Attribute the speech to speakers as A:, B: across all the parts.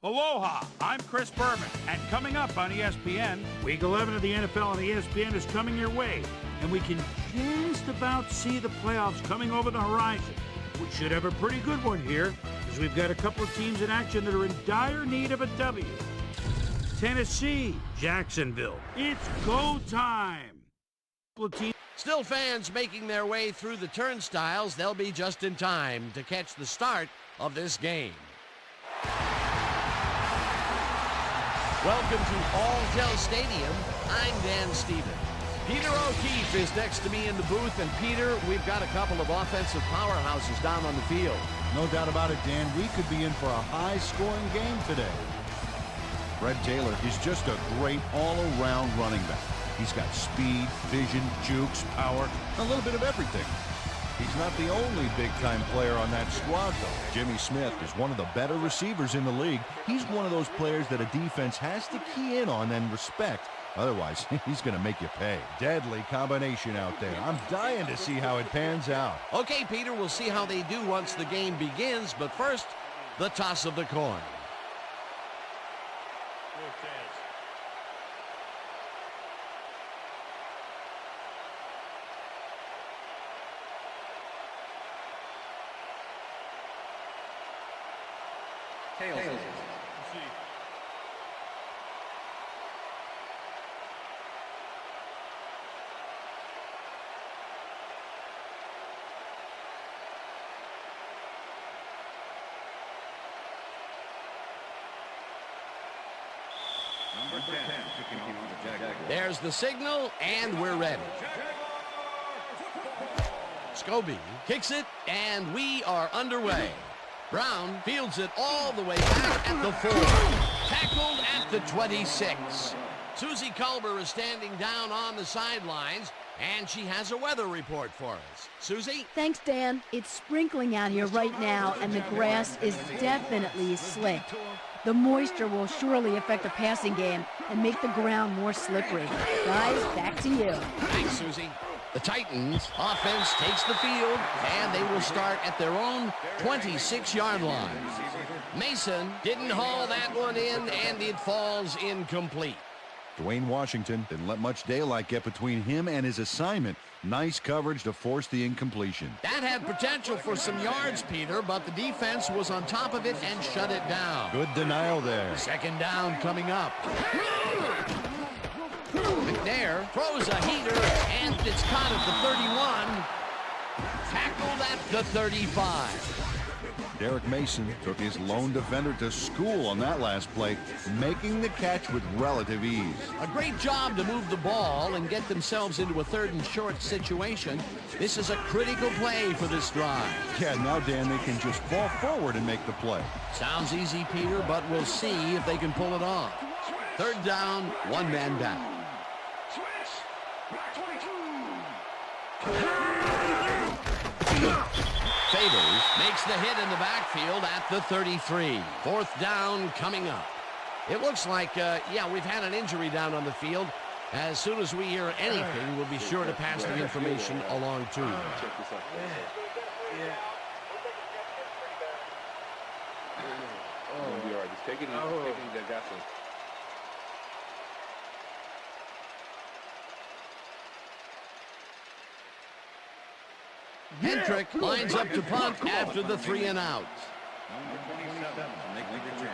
A: Aloha, I'm Chris Berman, and coming up on ESPN, Week 11 of the NFL on ESPN is coming your way, and we can just about see the playoffs coming over the horizon. We should have a pretty good one here, because we've got a couple of teams in action that are in dire need of a W. Tennessee, Jacksonville, it's go time.
B: Still fans making their way through the turnstiles. They'll be just in time to catch the start of this game. Welcome to Alltel Stadium. I'm Dan Stevens. Peter O'Keefe is next to me in the booth. And Peter, we've got a couple of offensive powerhouses down on the field.
C: No doubt about it, Dan. We could be in for a high-scoring game today. Fred Taylor is just a great all-around running back. He's got speed, vision, jukes, power, a little bit of everything. He's not the only big-time player on that squad, though. Jimmy Smith is one of the better receivers in the league. He's one of those players that a defense has to key in on and respect. Otherwise, he's going to make you pay. Deadly combination out there. I'm dying to see how it pans out.
B: Okay, Peter, we'll see how they do once the game begins. But first, the toss of the coin.
D: Tails. Number 10, kicking off the Jaguars.
B: There's the signal, and we're ready. Scobie kicks it, and we are underway. Brown fields it all the way back at the 4. Tackled at the 26. Susie Culber is standing down on the sidelines, and she has a weather report for us. Susie?
E: Thanks, Dan. It's sprinkling out here right now, and the grass is definitely slick. The moisture will surely affect the passing game and make the ground more slippery. Guys, back to you.
B: Thanks, Susie. The Titans offense takes the field, and they will start at their own 26-yard line. Mason didn't haul that one in, and it falls incomplete.
C: Dwayne Washington didn't let much daylight get between him and his assignment. Nice coverage to force the incompletion.
B: That had potential for some yards, Peter, but the defense was on top of it and shut it down.
C: Good denial there.
B: Second down coming up. McNair throws a heater, and it's caught at the 31. Tackled at the 35.
C: Derek Mason took his lone defender to school on that last play, making the catch with relative ease.
B: A great job to move the ball and get themselves into a 3rd and short situation. This is a critical play for this drive.
C: Yeah, now, Dan, they can just fall forward and make the play.
B: Sounds easy, Peter, but we'll see if they can pull it off. 3rd down, 1 man down. Favors makes the hit in the backfield at the 33. 4th down coming up. It looks like, we've had an injury down on the field. As soon as we hear anything, we'll be sure to pass the information along to you.
D: We'll be all right. Just take it easy.
B: Hendrick lines up to punt after the 3 and out.
D: Number 27 to make the return.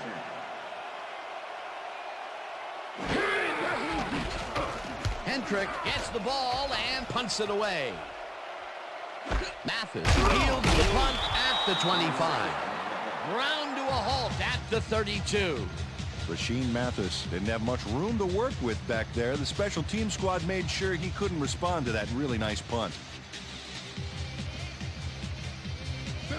B: Hendrick gets the ball and punts it away. Mathis fields the punt at the 25. Ground to a halt at the 32.
C: Rashean Mathis didn't have much room to work with back there. The special team squad made sure he couldn't respond to that really nice punt.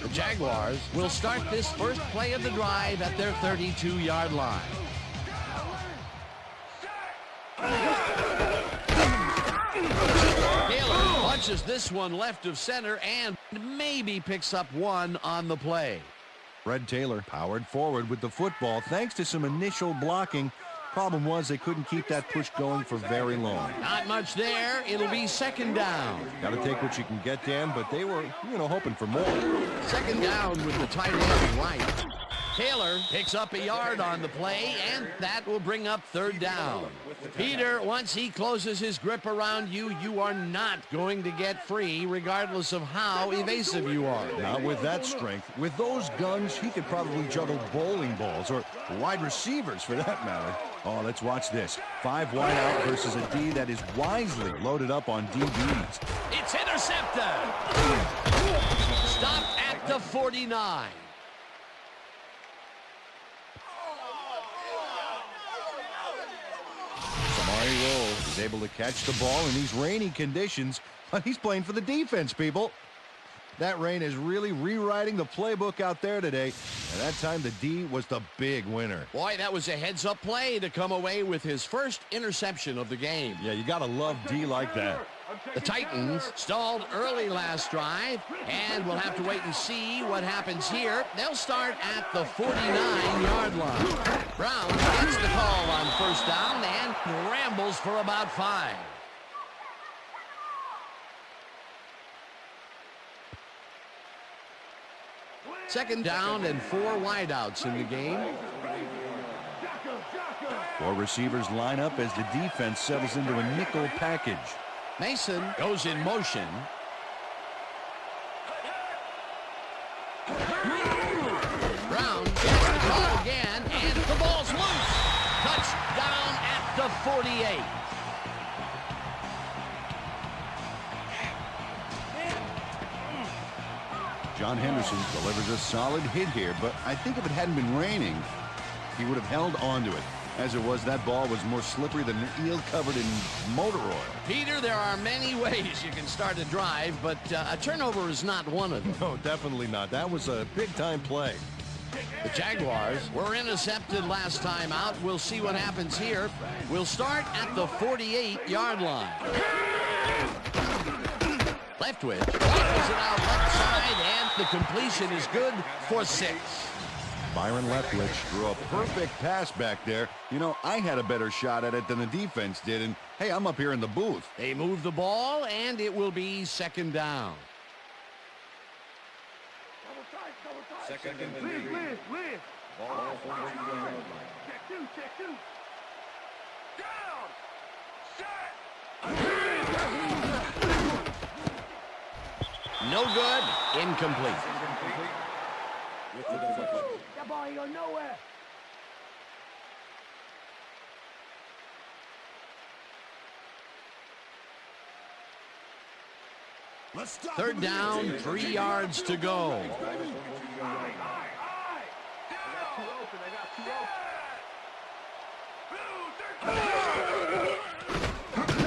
B: The Jaguars will start this first play of the drive at their 32-yard line. Taylor punches this one left of center and maybe picks up 1 on the play.
C: Fred Taylor powered forward with the football thanks to some initial blocking. Problem was they couldn't keep that push going for very long.
B: Not much there. It'll be 2nd down.
C: Got to take what you can get, Dan, but they were, hoping for more.
B: 2nd down with the tight end right. Taylor picks up a yard on the play, and that will bring up third down. Peter, once he closes his grip around you, you are not going to get free, regardless of how evasive you are.
C: Not with that strength. With those guns, he could probably juggle bowling balls, or wide receivers for that matter. Oh, let's watch this. 5 wide out versus a D that is wisely loaded up on DBs.
B: It's intercepted. Stopped at the 49.
C: Roll is able to catch the ball in these rainy conditions, but he's playing for the defense, people. That rain is really rewriting the playbook out there today, and that time the D was the big winner.
B: Boy, that was a heads-up play to come away with his first interception of the game.
C: Yeah, you gotta love D like that.
B: The Titans stalled early last drive, and we'll have to wait and see what happens here. They'll start at the 49-yard line. Brown gets the call on first down and rambles for about 5. Second down and 4 wideouts in the game.
C: 4 receivers line up as the defense settles into a nickel package.
B: Mason goes in motion. Brown gets the call again, and the ball's loose. Touchdown at the 48.
C: John Henderson delivers a solid hit here, but I think if it hadn't been raining, he would have held on to it. As it was, that ball was more slippery than an eel covered in motor oil.
B: Peter, there are many ways you can start a drive, but a turnover is not one of them.
C: No, definitely not. That was a big-time play.
B: The Jaguars were intercepted last time out. We'll see what happens here. We'll start at the 48-yard line. Leftwich rifles it out left side, and the completion is good for 6.
C: Byron Leftwich threw a perfect pass back there. You know, I had a better shot at it than the defense did, and hey, I'm up here in the booth.
B: They move the ball, and it will be second down.
D: Second and 3. Ball 42 yard line.
A: Check two. Down. Set.
B: No good. Incomplete.
A: That ball ain't going nowhere.
B: Third down, 3 yards to go.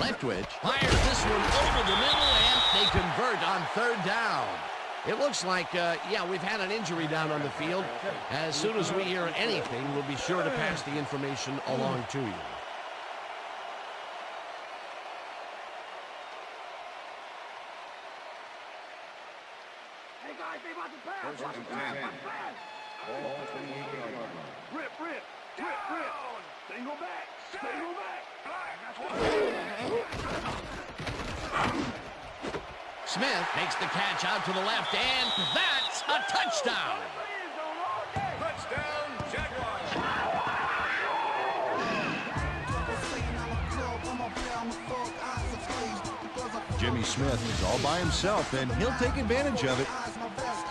B: Leftwich fires this one over the middle, and they convert on third down. It looks like, we've had an injury down on the field. As soon as we hear anything, we'll be sure to pass the information along to you.
A: Hey guys, they about to pass.
D: First and 10. Ball 28 yard line.
A: Rip. Single back.
B: Smith makes the catch out to the left, and that's a touchdown.
D: Touchdown, Jaguars.
C: Jimmy Smith is all by himself, and he'll take advantage of it.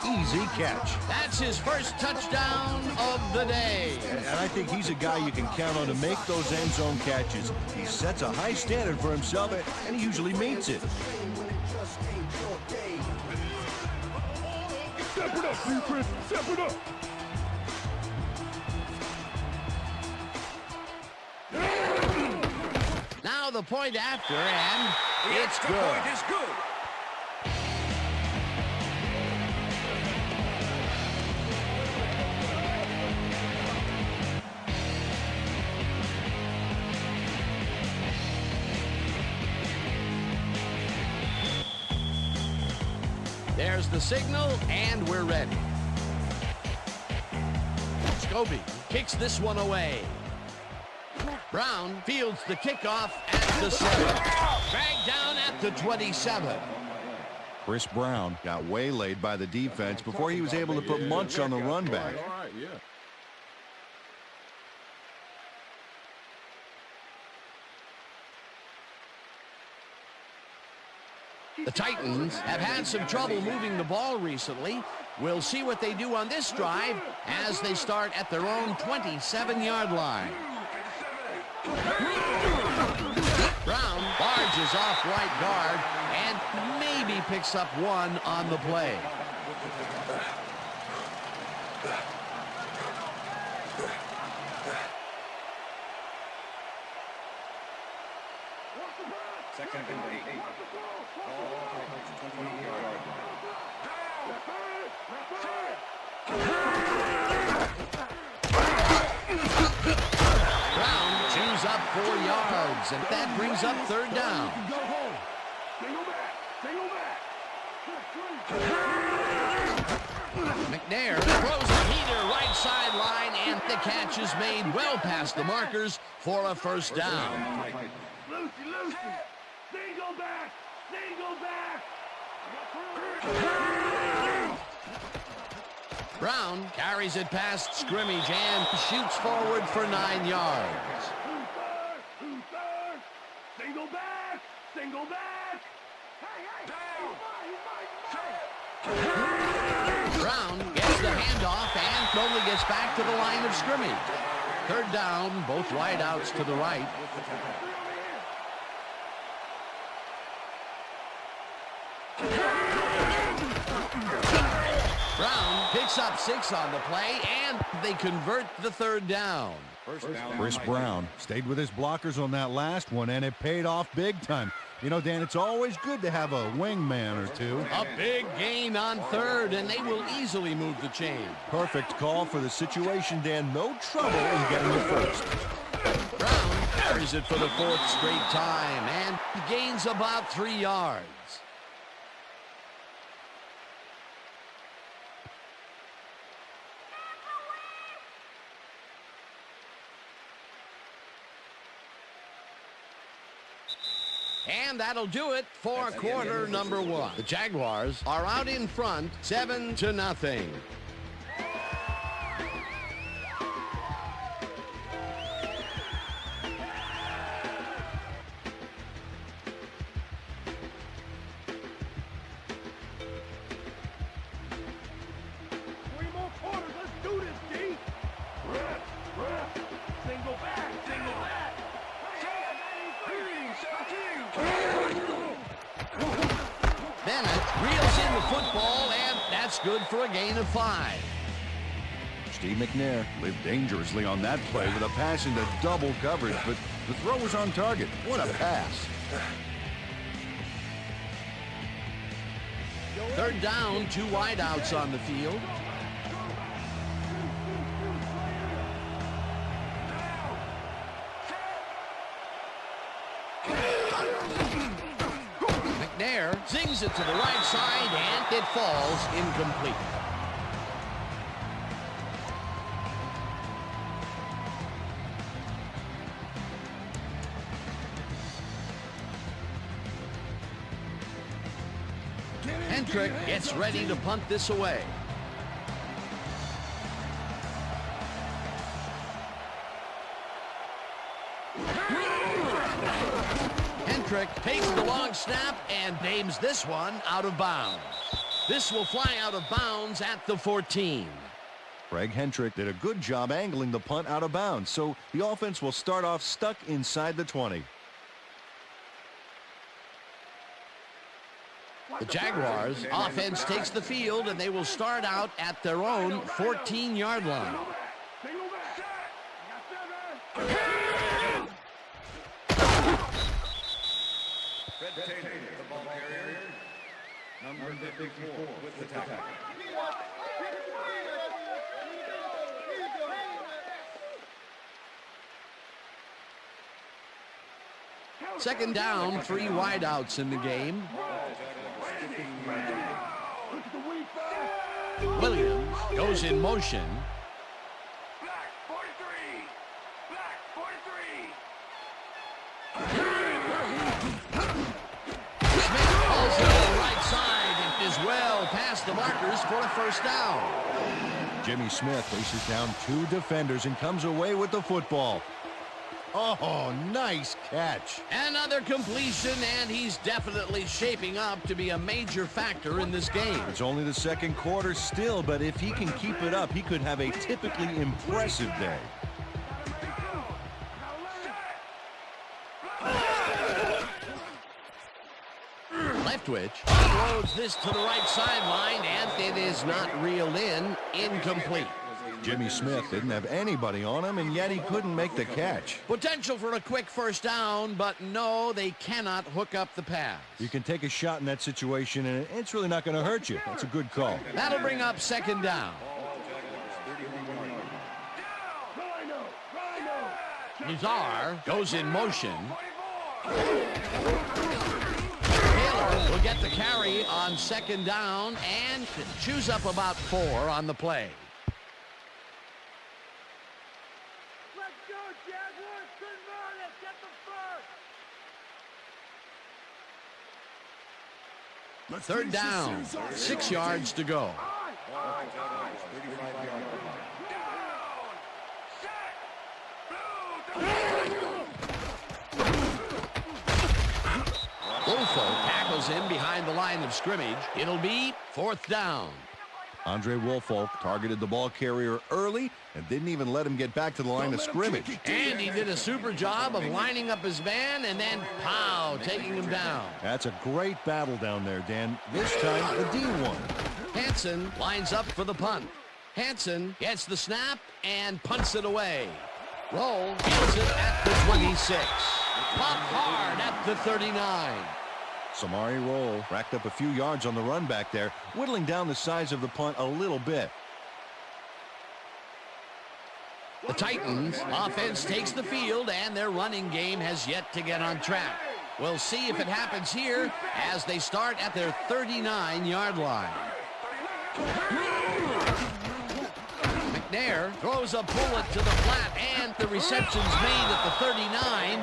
C: Easy catch.
B: That's his first touchdown of the day.
C: And I think he's a guy you can count on to make those end zone catches. He sets a high standard for himself, and he usually meets it.
A: Step it up, Chris. Step it up.
B: Now the point after, and it's good.
D: Point is good.
B: There's the signal, and we're ready. Scobie kicks this one away. Brown fields the kickoff at the 7. Dragged down at the 27.
C: Chris Brown got waylaid by the defense before he was able to put Munch on the run back.
B: The Titans have had some trouble moving the ball recently. We'll see what they do on this drive as they start at their own 27-yard line. Brown barges off right guard and maybe picks up one on the play.
D: Second and 8. Ball Titans 20-yard
B: Brown chews up 4 yards, and that brings up third down.
D: Go home. Single back. Single back.
B: McNair throws the heater right sideline, and the catch is made well past the markers for a first down.
D: Lucy. Single back. Single back.
B: Brown carries it past scrimmage and shoots forward for 9 yards.
D: Two third. Single back. Single back.
B: Brown gets the handoff and only gets back to the line of scrimmage. Third down, both wideouts to the right. Brown picks up 6 on the play, and they convert the third down.
C: Chris Brown stayed with his blockers on that last one, and it paid off big time. You know, Dan, it's always good to have a wingman or two.
B: A big gain on third, and they will easily move the chain.
C: Perfect call for the situation, Dan. No trouble in getting the first.
B: Brown carries it for the 4th straight time and gains about 3 yards. And that'll do it for quarter number 1. The Jaguars are out in front, 7-0.
D: Three more quarters. Let's do this, D. Rep. Single back. Single back.
B: Bennett reels in the football, and that's good for a gain of 5.
C: Steve McNair lived dangerously on that play with a pass into double coverage, but the throw was on target. What a pass.
B: Third down, 2 wideouts on the field. McNair zings it to the right side, and it falls incomplete. Hendrick gets ready to punt this away. Hendrick takes the long snap and aims this one out of bounds. This will fly out of bounds at the 14.
C: Craig Hendrick did a good job angling the punt out of bounds, so the offense will start off stuck inside the 20.
B: The Jaguars offense takes the field, and they will start out at their own 14-yard line.
D: Fred Taylor, the ball carrier. Number 54 with the tackle.
B: Second down, 3 wideouts in the game. Williams goes in motion.
D: Black 43. Black 43.
B: Smith pulls it to the right side and is well past the markers for a first down.
C: Jimmy Smith faces down 2 defenders and comes away with the football. Oh, nice catch.
B: Another completion, and he's definitely shaping up to be a major factor in this game.
C: It's only the second quarter still, but if he can keep it up, he could have a typically impressive day.
B: Leftwich unloads this to the right sideline, and it is not reeled in. Incomplete.
C: Jimmy Smith didn't have anybody on him, and yet he couldn't make the catch.
B: Potential for a quick first down, but no, they cannot hook up the pass.
C: You can take a shot in that situation, and it's really not going to hurt you. That's a good call.
B: That'll bring up second down. Nizar goes in motion. Taylor will get the carry on second down and chews up about 4 on the play.
D: Let's go, Jaguars! Convert it! Get the first!
B: Third down, 6 yards to go. Wolfo tackles him behind the line of scrimmage. It'll be 4th down.
C: Andre Woolfolk targeted the ball carrier early and didn't even let him get back to the line of scrimmage.
B: And he did a super job of lining up his man and then, pow, taking him down.
C: That's a great battle down there, Dan. This time, the D won.
B: Hansen lines up for the punt. Hansen gets the snap and punts it away. Roll gets it at the 26. Pop hard at the 39.
C: Samari Roll racked up a few yards on the run back there, whittling down the size of the punt a little bit.
B: The Titans offense takes the field, and their running game has yet to get on track. We'll see if it happens here as they start at their 39-yard line. McNair throws a bullet to the flat, and the reception's made at the 39,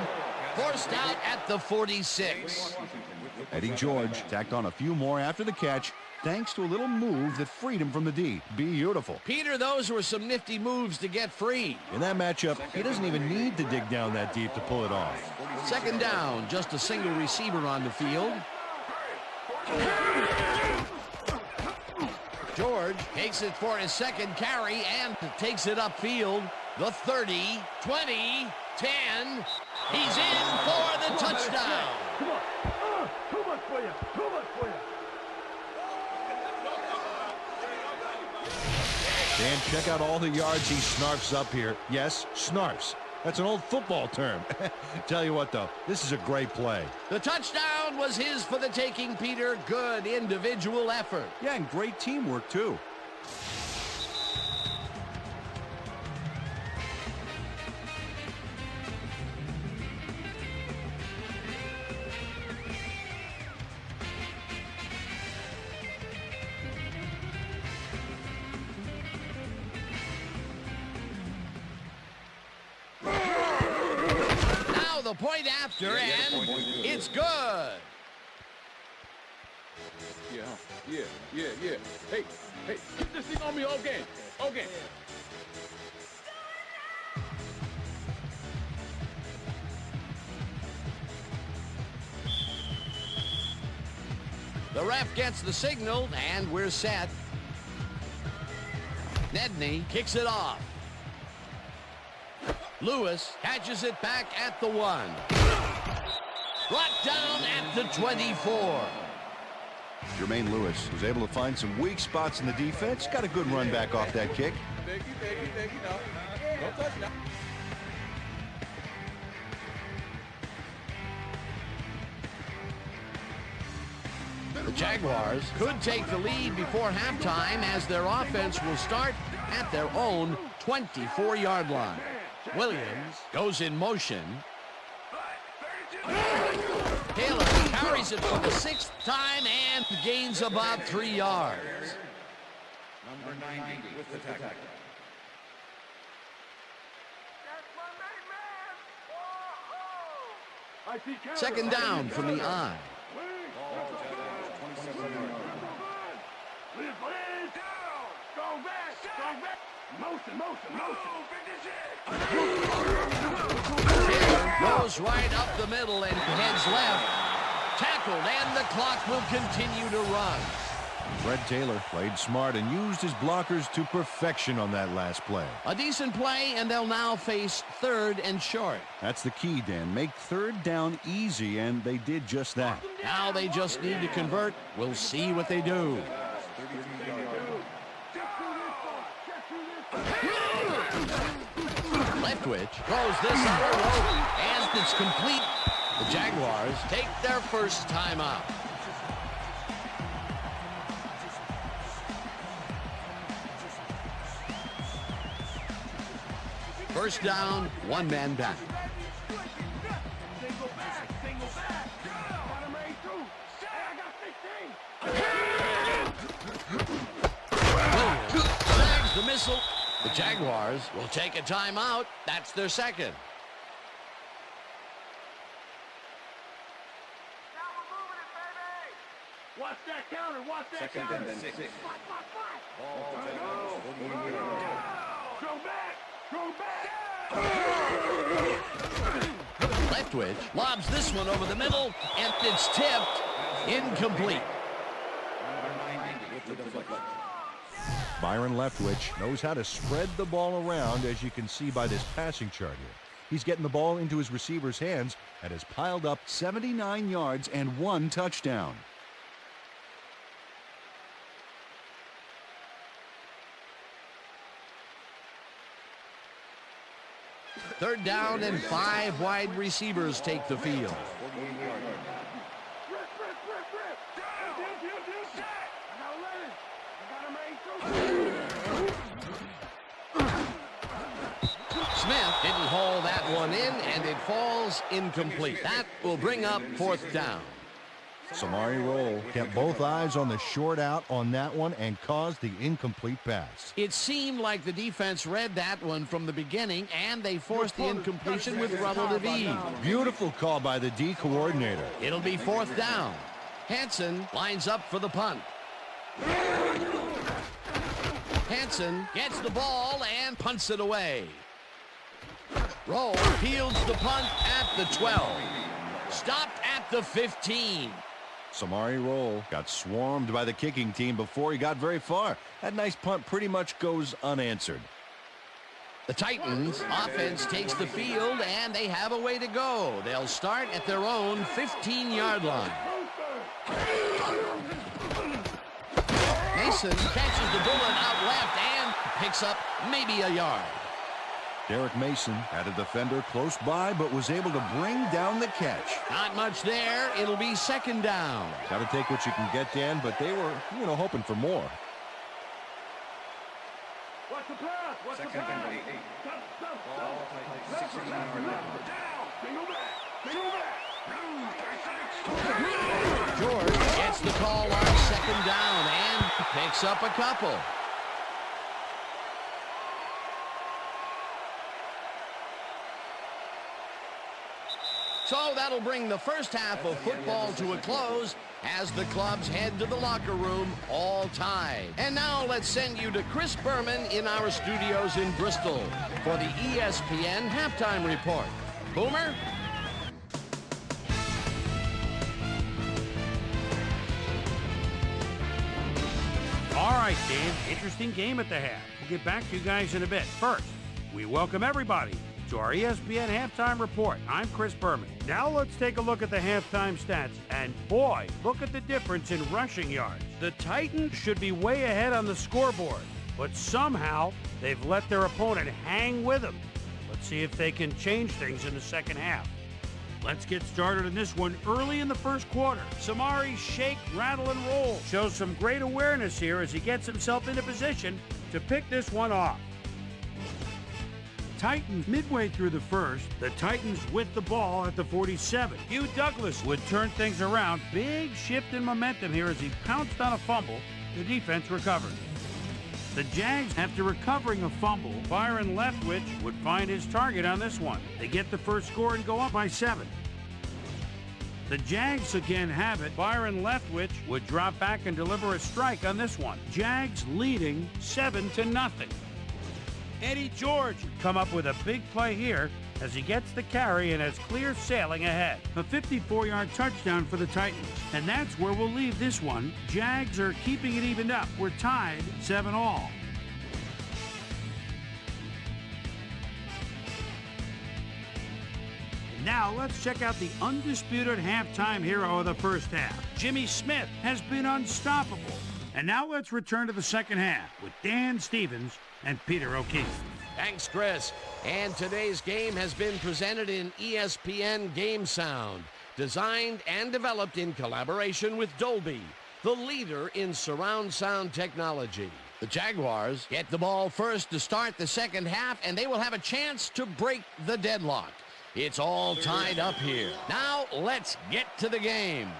B: forced out at the 46.
C: Eddie George tacked on a few more after the catch, thanks to a little move that freed him from the D. Beautiful.
B: Peter, those were some nifty moves to get free.
C: In that matchup, he doesn't even need to dig down that deep to pull it off.
B: Second down, just a single receiver on the field. George takes it for his second carry and takes it upfield. The 30, 20, 10. He's in for the touchdown.
D: Come on! Too much for you! Too much for you!
C: Dan, check out all the yards he snarfs up here. Yes, snarfs. That's an old football term. Tell you what, though, this is a great play.
B: The touchdown was his for the taking, Peter. Good individual effort.
C: Yeah, and great teamwork, too.
B: The point after, and it's good.
F: Yeah. Hey, keep this thing on me all game. Okay.
B: The ref gets the signal, and we're set. Nedney kicks it off. Lewis catches it back at the 1. Brought down at the 24.
C: Jermaine Lewis was able to find some weak spots in the defense. Got a good run back off that kick.
F: Thank you. No. Don't touch now.
B: The Jaguars could take the lead before halftime as their offense will start at their own 24-yard line. Williams goes in motion. Taylor carries it for the 6th time and gains about 3 yards.
F: Number 90 with the tackle.
B: Second down from the I. Fires right up the middle and heads left. Tackled, and the clock will continue to run.
C: Fred Taylor played smart and used his blockers to perfection on that last play.
B: A decent play, and they'll now face 3rd and short.
C: That's the key, Dan. Make 3rd down easy, and they did just that.
B: Now they just need to convert. We'll see what they do. Leftwich throws this on the rope, and it's complete. The Jaguars take their first timeout. First down, 1 man back. Williams snags the missile. The Jaguars will take a timeout. That's their second.
D: Watch that counter. Watch that counter. Go back. Go back.
B: Leftwich lobs this one over the middle, and it's tipped. Incomplete.
C: Byron Leftwich knows how to spread the ball around, as you can see by this passing chart here. He's getting the ball into his receiver's hands and has piled up 79 yards and 1 touchdown.
B: Third down and 5 wide receivers take the field. Smith didn't haul that one in, and it falls incomplete. That will bring up 4th down.
C: Samari Rolle kept both eyes on the short out on that one and caused the incomplete pass.
B: It seemed like the defense read that one from the beginning, and they forced the incompletion with relative ease.
C: Beautiful call by the D coordinator.
B: It'll be 4th down. Hansen lines up for the punt. Hansen gets the ball and punts it away. Rolle fields the punt at the 12. Stopped at the 15.
C: Samari Rolle got swarmed by the kicking team before he got very far. That nice punt pretty much goes unanswered.
B: The Titans offense takes the field, and they have a way to go. They'll start at their own 15-yard line. Mason catches the bullet out left and picks up maybe a yard.
C: Derek Mason had a defender close by, but was able to bring down the catch.
B: Not much there. It'll be 2nd down.
C: Got to take what you can get, Dan, but they were, hoping for more.
D: What's the pass? What's the pass?
B: George gets the call on 2nd down and picks up a couple. So that'll bring the first half of football to a close as the clubs head to the locker room all tied. And now let's send you to Chris Berman in our studios in Bristol for the ESPN Halftime Report. Boomer?
A: All right, Dan, interesting game at the half. We'll get back to you guys in a bit. First, we welcome everybody to our ESPN Halftime Report. I'm Chris Berman. Now let's take a look at the halftime stats. And boy, look at the difference in rushing yards. The Titans should be way ahead on the scoreboard, but somehow they've let their opponent hang with them. Let's see if they can change things in the second half. Let's get started in this one early in the first quarter. Samari shake, rattle, and roll. Shows some great awareness here as he gets himself into position to pick this one off. Titans midway through the first, the Titans with the ball at the 47. Hugh Douglas would turn things around. Big shift in momentum here as he pounced on a fumble. The defense recovered. The Jags, after recovering a fumble, Byron Leftwich would find his target on this one. They get the first score and go up by 7. The Jags again have it. Byron Leftwich would drop back and deliver a strike on this one. Jags leading 7-0. Eddie George would come up with a big play here as he gets the carry and has clear sailing ahead. A 54-yard touchdown for the Titans. And that's where we'll leave this one. Jags are keeping it evened up. We're tied 7-all. Now let's check out the undisputed halftime hero of the first half. Jimmy Smith has been unstoppable. And now let's return to the second half with Dan Stevens and Peter O'Keefe.
B: Thanks, Chris. And today's game has been presented in ESPN Game Sound, designed and developed in collaboration with Dolby, the leader in surround sound technology. The Jaguars get the ball first to start the second half, and they will have a chance to break the deadlock. It's all tied up here. Now let's get to the game.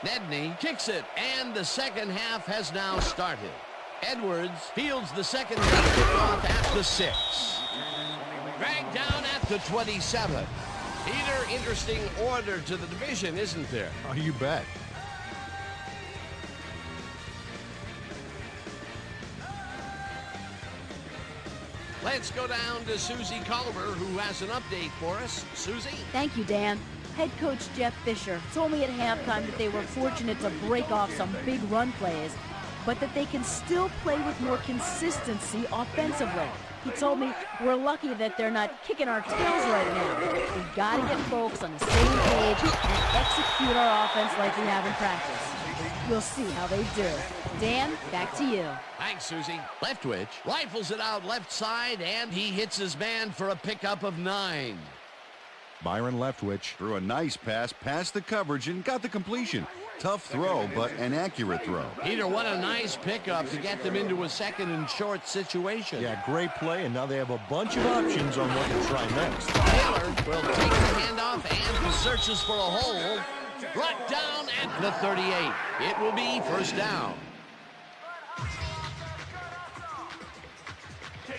B: Nedney kicks it, and the second half has now started. Edwards fields the second half kickoff at the 6. Dragged down at the 27. Peter, interesting order to the division, isn't there?
C: Oh, you bet.
B: Let's go down to Susie Culver, who has an update for us. Susie?
E: Thank you, Dan. Head coach Jeff Fisher told me at halftime that they were fortunate to break off some big run plays, but that they can still play with more consistency offensively. He told me we're lucky that they're not kicking our tails right now. We've got to get folks on the same page and execute our offense like we have in practice. We'll see how they do. Dan, back to you.
B: Thanks, Susie. Leftwich rifles it out left side, and he hits his man for a pickup of 9.
C: Byron Leftwich threw a nice pass past the coverage and got the completion. Tough throw, but an accurate throw.
B: Peter, what a nice pickup to get them into a second and short situation.
G: Yeah, great play, and now they have a bunch of options on what to try next.
B: Taylor will take the handoff and searches for a hole. Brought down at the 38. It will be first down.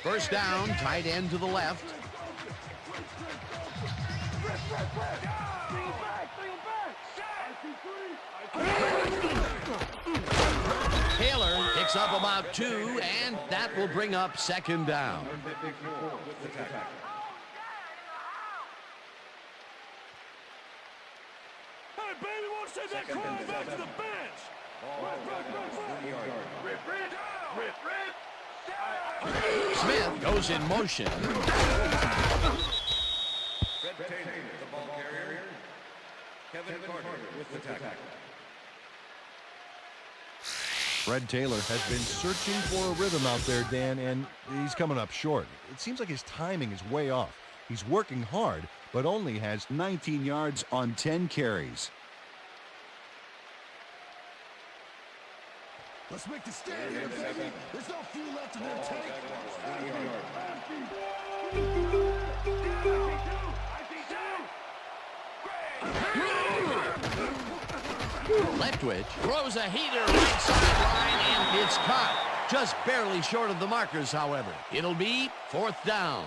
B: First down, tight end to the left. Taylor picks up about 2, and that will bring up second down.
D: Hey, baby, won't send that crowd back to the bench.
B: Smith goes in motion.
G: Fred Taylor has been searching for a rhythm out there, Dan, and he's coming up short. It seems like his timing is way off. He's working hard, but only has
C: 19 yards on 10 carries.
D: Let's make the stand here, baby. There's no fuel left in their tank.
B: Leftwich throws a heater right sideline, and it's caught. Just barely short of the markers, however. It'll be fourth down.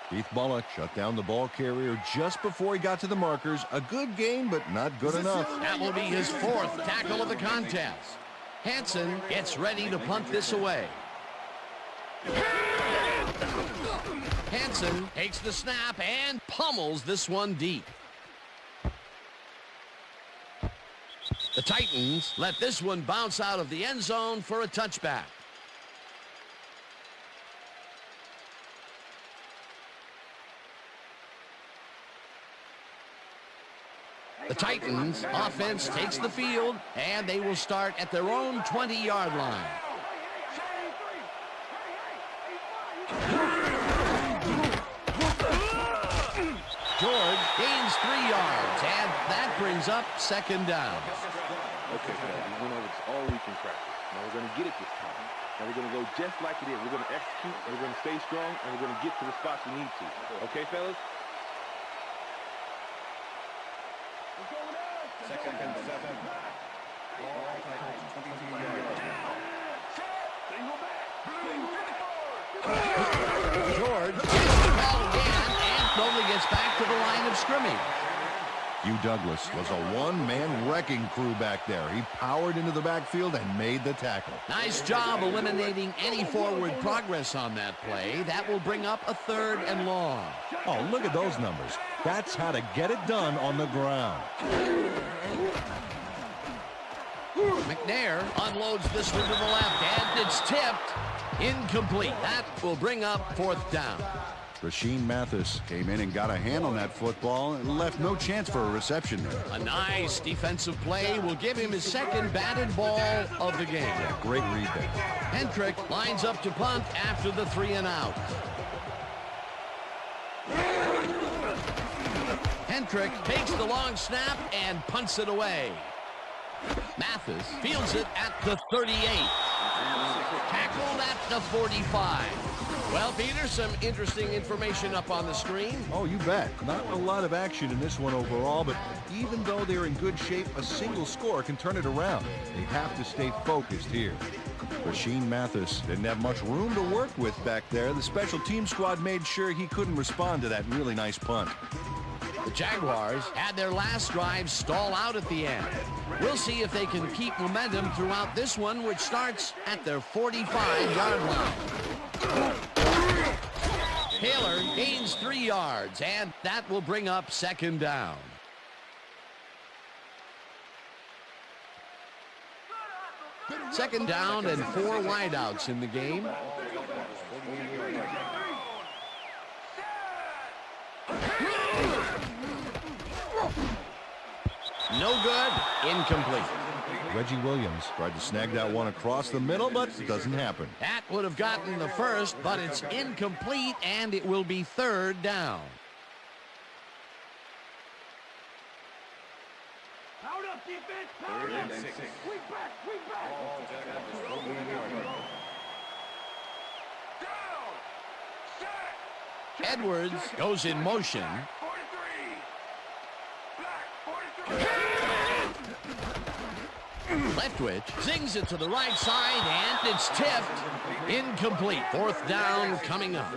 C: Keith Bullock shut down the ball carrier just before he got to the markers. A good game, but not good enough.
B: That will be his 4th tackle of the contest. Hansen gets ready to punt this away. Hansen takes the snap and pummels this one deep. The Titans let this one bounce out of the end zone for a touchback. The Titans offense takes the field, and they will start at their own 20-yard line. George gains 3 yards, and that brings up second down.
F: Okay, fellas, we went over this all week in practice. Now we're going to get it this time. Now we're going to go just like it is. We're going to execute, and we're going to stay strong, and we're going to get to the spots we need to. Okay, fellas?
D: Second and 7. All Titans, 22 yards.
B: George gets the ball again and only gets back to the line of scrimmage.
C: Hugh Douglas was a one-man wrecking crew back there. He powered into the backfield and made the tackle.
B: Nice job eliminating any forward progress on that play. That will bring up a 3rd and long.
C: Oh, look at those numbers. That's how to get it done on the ground.
B: McNair unloads this one to the left, and it's tipped. Incomplete. That will bring up 4th down.
C: Rashean Mathis came in and got a hand on that football and left no chance for a reception there.
B: A nice defensive play will give him his 2nd batted ball of the game.
C: Yeah, great read there.
B: Hendrick lines up to punt after the 3 and out. Hendrick takes the long snap and punts it away. Mathis fields it at the 38. Tackled at the 45. Well, Peter, some interesting information up on the screen.
C: Oh, you bet. Not a lot of action in this one overall, but even though they're in good shape, a single score can turn it around. They have to stay focused here. Rashean Mathis didn't have much room to work with back there. The special team squad made sure he couldn't respond to that really nice punt.
B: The Jaguars had their last drive stall out at the end. We'll see if they can keep momentum throughout this one, which starts at their 45-yard line. Taylor gains 3 yards, and that will bring up 2nd down. Second down and 4 wideouts in the game. No good. Incomplete.
C: Reggie Williams tried to snag that one across the middle, but it doesn't happen.
B: That would have gotten the 1st, but it's incomplete, and it will be 3rd down.
D: Out up, defense! Power up! We back! We back!
B: Edwards goes in motion.
D: 43!
B: Leftwich zings it to the right side, and it's tipped. Incomplete. 4th down coming up.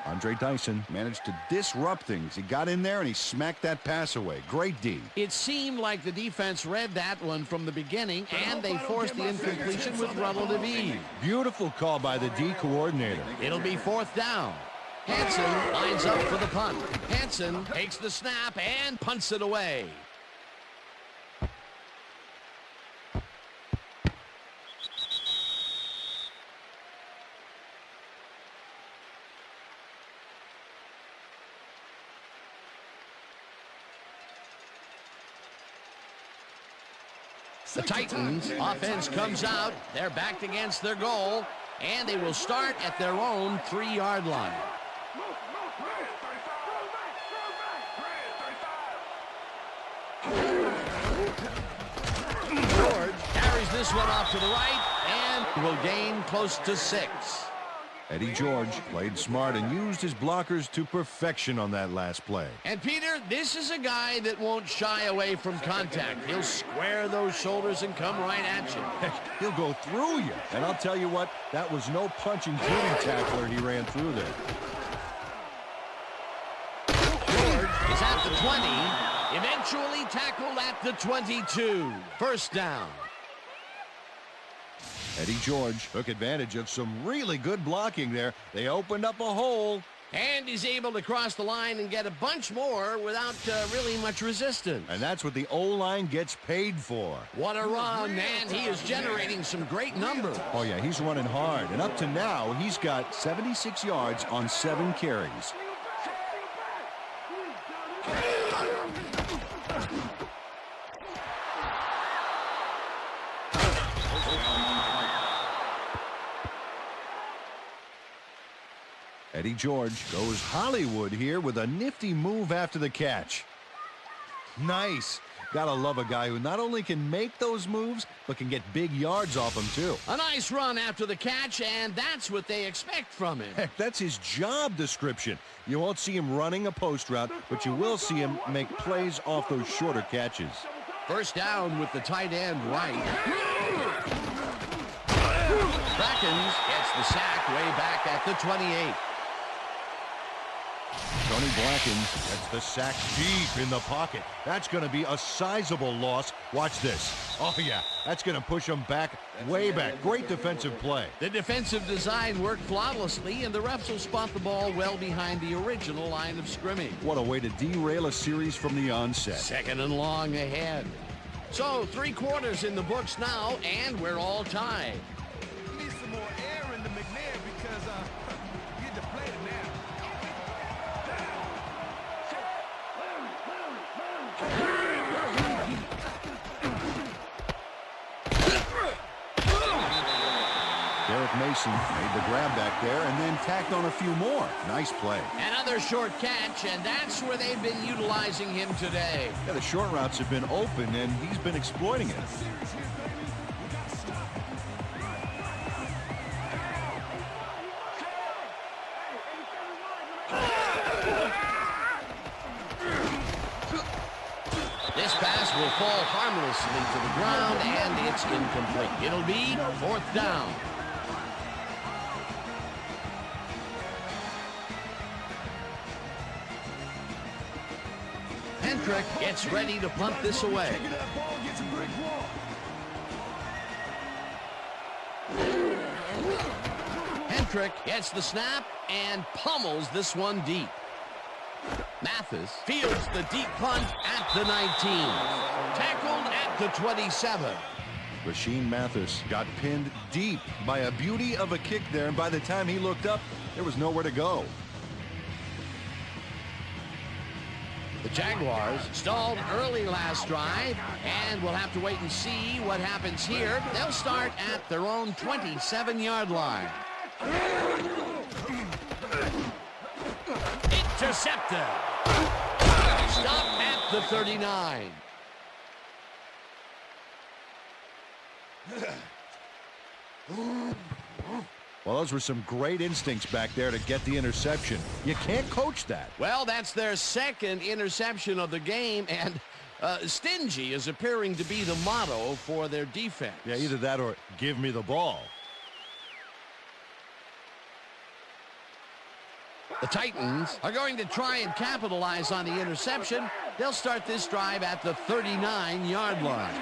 C: Andre Dyson managed to disrupt things. He got in there and he smacked that pass away. Great D.
B: It seemed like the defense read that one from the beginning, and they forced the incompletion with relative ease.
C: Beautiful call by the D coordinator.
B: It'll be 4th down. Hansen lines up for the punt. Hansen takes the snap and punts it away. The Titans offense comes out. They're backed against their goal, and they will start at their own 3-yard line. George carries this one off to the right and will gain close to 6.
C: Eddie George played smart and used his blockers to perfection on that last play.
B: And Peter, this is a guy that won't shy away from contact. He'll square those shoulders and come right at you.
C: Heck, he'll go through you. And I'll tell you what, that was no punching tooting tackler he ran through there.
B: George is at the 20, eventually tackled at the 22. 1st down.
C: Eddie George took advantage of some really good blocking there. They opened up a hole.
B: And he's able to cross the line and get a bunch more without really much resistance.
C: And that's what the O-line gets paid for.
B: What a run, and he is generating some great numbers.
C: Oh, yeah, he's running hard. And up to now, he's got 76 yards on 7 carries. Eddie George goes Hollywood here with a nifty move after the catch. Nice. Gotta love a guy who not only can make those moves, but can get big yards off them, too.
B: A nice run after the catch, and that's what they expect from him.
C: Heck, that's his job description. You won't see him running a post route, but you will see him make plays off those shorter catches.
B: 1st down with the tight end right. Brackens gets the sack way back at the 28.
C: Tony Blackens gets the sack deep in the pocket. That's going to be a sizable loss. Watch this. Oh, yeah, that's going to push him back, way back. Great defensive play.
B: The defensive design worked flawlessly, and the refs will spot the ball well behind the original line of scrimmage.
C: What a way to derail a series from the onset.
B: 2nd and long ahead. So 3 quarters in the books now, and we're all tied.
D: Need some more air in the McNair because you're deflated now.
C: Derek Mason made the grab back there and then tacked on a few more. Nice play.
B: Another short catch, and that's where they've been utilizing him today.
C: Yeah, the short routes have been open, and he's been exploiting it.
B: This pass will fall harmlessly to the ground, and it's incomplete. It'll be 4th down. Hendrick gets ready to punt this away. Hendrick gets the snap and pummels this one deep. Mathis fields the deep punt at the 19. Tackled at the 27.
C: Rashean Mathis got pinned deep by a beauty of a kick there, and by the time he looked up, there was nowhere to go.
B: The Jaguars stalled early last drive, and we'll have to wait and see what happens here. They'll start at their own 27-yard line. Intercepted. Stop at the 39.
C: Well, those were some great instincts back there to get the interception. You can't coach that.
B: Well, that's their 2nd interception of the game, and stingy is appearing to be the motto for their defense.
C: Yeah, either that or give me the ball.
B: The Titans are going to try and capitalize on the interception. They'll start this drive at the 39-yard line.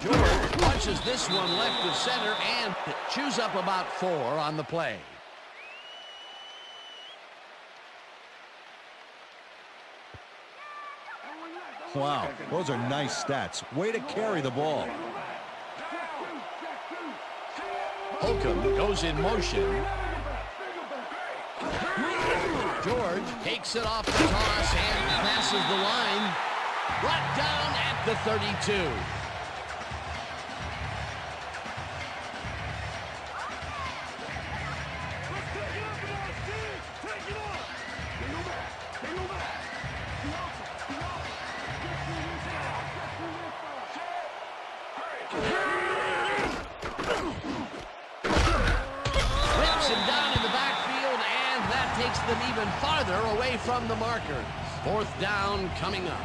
B: George punches this one left of center and chews up about 4 on the play.
C: Wow, those are nice stats. Way to carry the ball.
B: Holcomb goes in motion. George takes it off the toss and passes the line. Brought down at the 32. Them even farther away from the markers. 4th down coming up.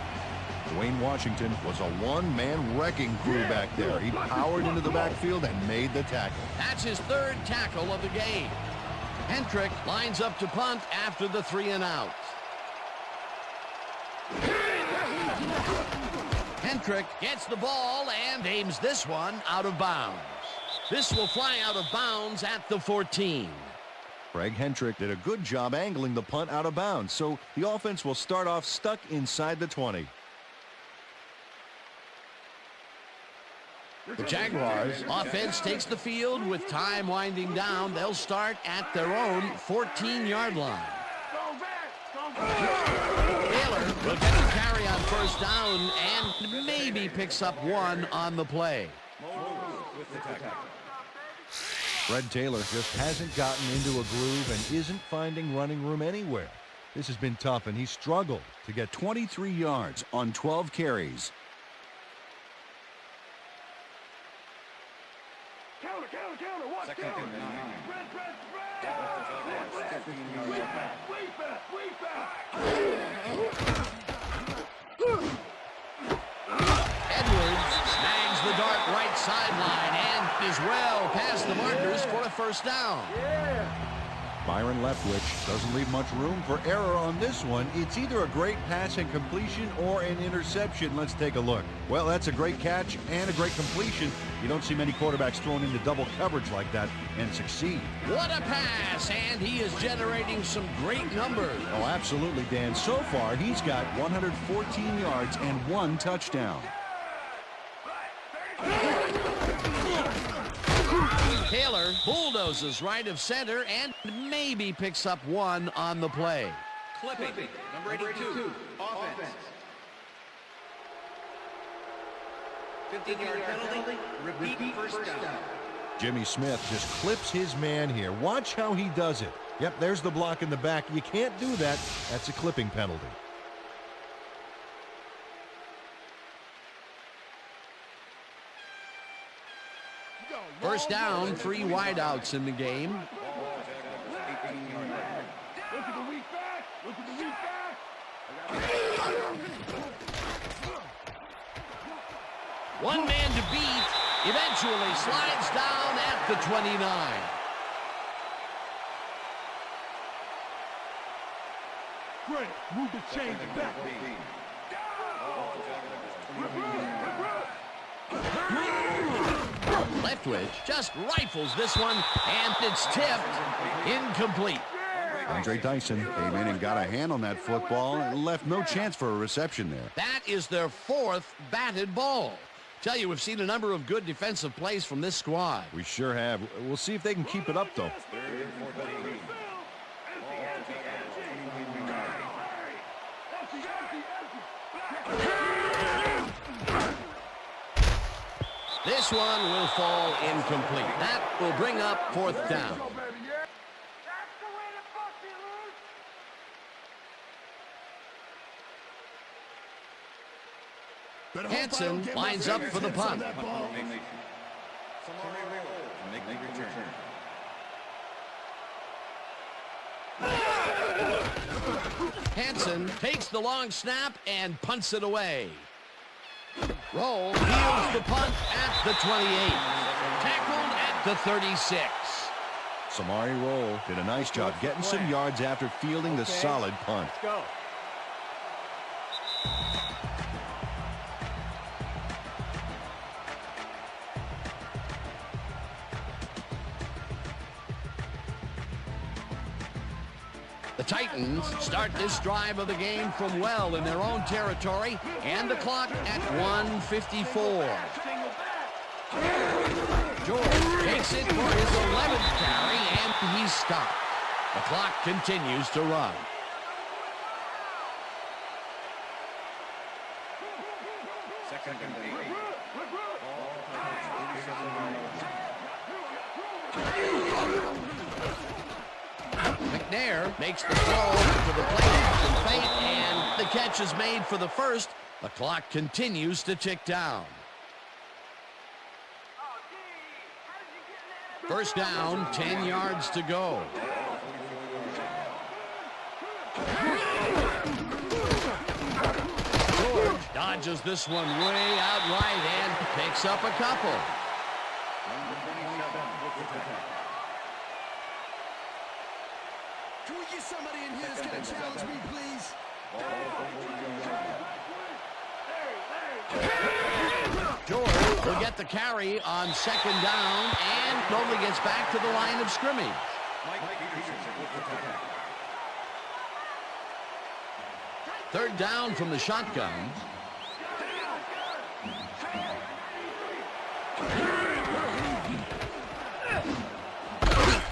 C: Dwayne Washington was a one-man wrecking crew back there. He powered into the backfield and made the tackle.
B: That's his 3rd tackle of the game. Hendrick lines up to punt after the 3 and out. Hendrick gets the ball and aims this one out of bounds. This will fly out of bounds at the 14.
C: Craig Hendrick did a good job angling the punt out of bounds, so the offense will start off stuck inside the 20.
B: The Jaguars offense takes the field with time winding down. They'll start at their own 14-yard line. Taylor will get the carry on 1st down and maybe picks up 1 on the play.
C: Fred Taylor just hasn't gotten into a groove and isn't finding running room anywhere. This has been tough, and he struggled to get 23 yards on 12 carries.
D: Counter, watch out! Spread! Way back!
B: Edwards snags the dart right sideline and is well past the markers for a first down.
C: Byron Leftwich doesn't leave much room for error on this one. It's either a great pass and completion or an interception. Let's take a look. Well, that's a great catch and a great completion. You don't see many quarterbacks thrown into double coverage like that and succeed.
B: What a pass, and he is generating some great numbers.
C: Oh, absolutely, Dan. So far, he's got 114 yards and 1 touchdown.
B: Taylor bulldozes right of center and maybe picks up 1 on the play.
H: Clipping, number 82, offense. 15-yard penalty, repeat first down.
C: Jimmy Smith just clips his man here. Watch how he does it. Yep, there's the block in the back. You can't do that. That's a clipping penalty.
B: First down, 3 wideouts in the game.
D: Look at the weak back. Look at the weak back.
B: One man to beat, eventually slides down at the 29.
D: Great. Move the chains back.
B: Leftwich just rifles this one, and it's tipped incomplete.
C: Andre Dyson came in and got a hand on that football and left no chance for a reception there.
B: That is their 4th batted ball. Tell you, we've seen a number of good defensive plays from this squad.
C: We sure have. We'll see if they can keep it up, though.
B: This one will fall incomplete. That will bring up 4th down. Hansen lines up for the punt. Hansen takes the long snap and punts it away. Roll fields the punt at the 28. Tackled at the 36.
C: Samari Roll did a nice job getting some yards after fielding the solid punt.
H: Let's go.
B: The Titans start this drive of the game from well in their own territory, and the clock at 1:54. George takes it for his 11th carry, and he's stopped. The clock continues to run.
H: Second and 8.
B: McNair makes the throw to the plate and feint, and the catch is made for the first. The clock continues to tick down. First down, 10 yards to go. George dodges this one way out right and picks up a couple.
I: Can we get somebody in here that's going to challenge me, please?
B: George will get the carry on second down and only gets back to the line of scrimmage. Third down from the shotgun.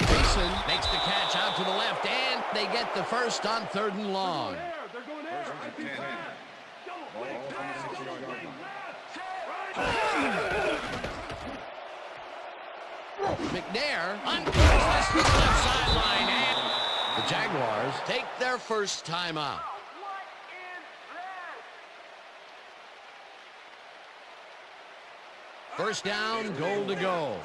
B: Mason makes the catch out to the left, and they get the first on 3rd and long. McNair uncovers this left sideline, and the Jaguars take their first timeout. First down, goal to go.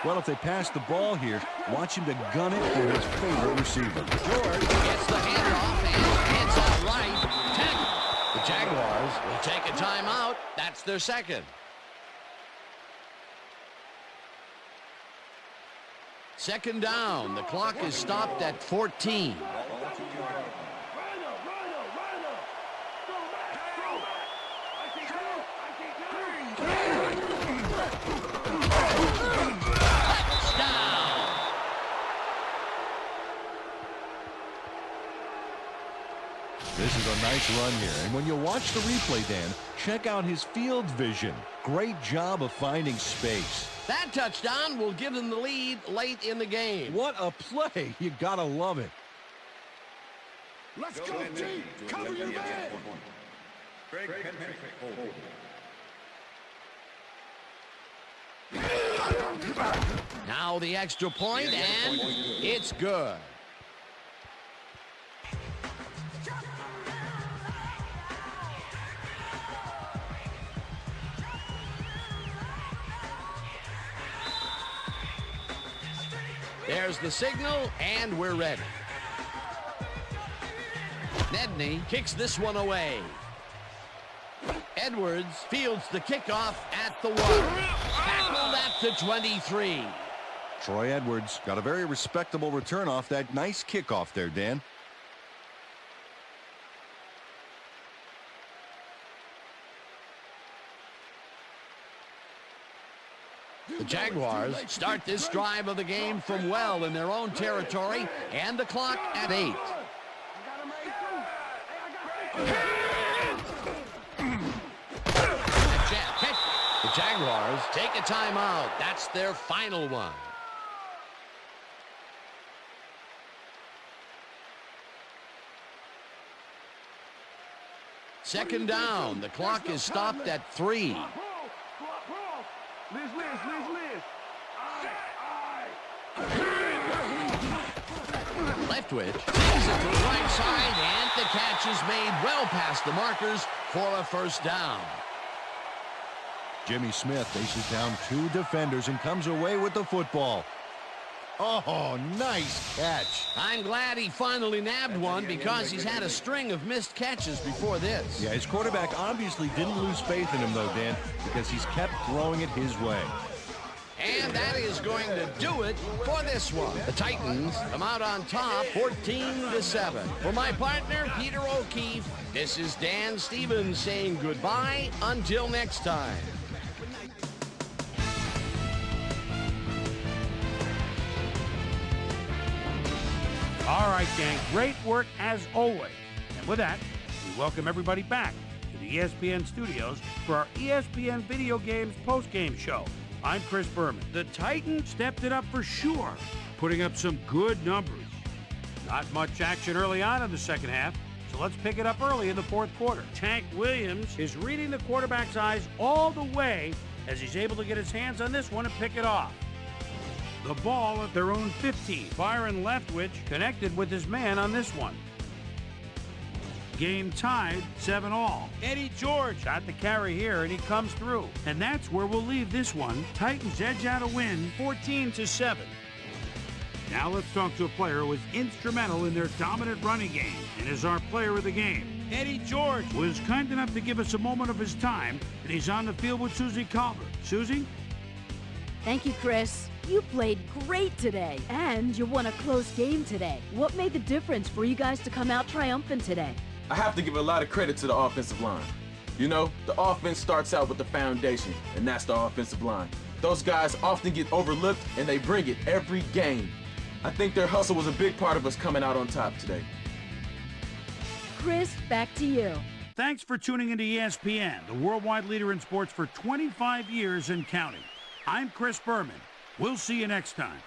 C: Well, if they pass the ball here, watch him to gun it for his favorite receiver.
B: George gets the handoff and hands out right. Tackle. The Jaguars will take a timeout. That's their second. Second down. The clock is stopped at 14.
G: This is a nice run here. And when you watch the replay, Dan, check out his field vision. Great job of finding space.
B: That touchdown will give them the lead late in the game.
G: What a play. You got to love it.
I: Let's go, team. Cover your man.
B: Now the extra point, and it's good. There's the signal, and we're ready. Nedney kicks this one away. Edwards fields the kickoff at the 1. Tackled at the 23.
C: Troy Edwards got a very respectable return off that nice kickoff there, Dan.
B: The Jaguars start this drive of the game from well in their own territory, and the clock at 8. The Jaguars take a timeout. That's their final one. Second down. The clock is stopped at 3. Leftwich takes it to the right side, and the catch is made well past the markers for a first down.
C: Jimmy Smith faces down 2 defenders and comes away with the football. Oh, nice catch.
B: I'm glad he finally nabbed one because he's had a string of missed catches before this.
C: Yeah, his quarterback obviously didn't lose faith in him, though, Dan, because he's kept throwing it his way.
B: And that is going to do it for this one. The Titans come out on top 14-7. For my partner, Peter O'Keefe, this is Dan Stevens saying goodbye until next time.
A: All right, gang, great work as always. And with that, we welcome everybody back to the ESPN studios for our ESPN Video Games postgame show. I'm Chris Berman. The Titans stepped it up for sure, putting up some good numbers. Not much action early on in the second half, so let's pick it up early in the fourth quarter. Tank Williams is reading the quarterback's eyes all the way as he's able to get his hands on this one and pick it off. The ball at their own 15. Byron Leftwich connected with his man on this one. Game tied 7-all. Eddie George got the carry here, and he comes through. And that's where we'll leave this one. Titans edge out a win 14-7. Now let's talk to a player who was instrumental in their dominant running game and is our player of the game. Eddie George was kind enough to give us a moment of his time, and he's on the field with Susie Colbert. Susie?
E: Thank you, Chris. You played great today, and you won a close game today. What made the difference for you guys to come out triumphant today?
F: I have to give a lot of credit to the offensive line. You know, the offense starts out with the foundation, and that's the offensive line. Those guys often get overlooked, and they bring it every game. I think their hustle was a big part of us coming out on top today.
E: Chris, back to you.
A: Thanks for tuning into ESPN, the worldwide leader in sports for 25 years and counting. I'm Chris Berman. We'll see you next time.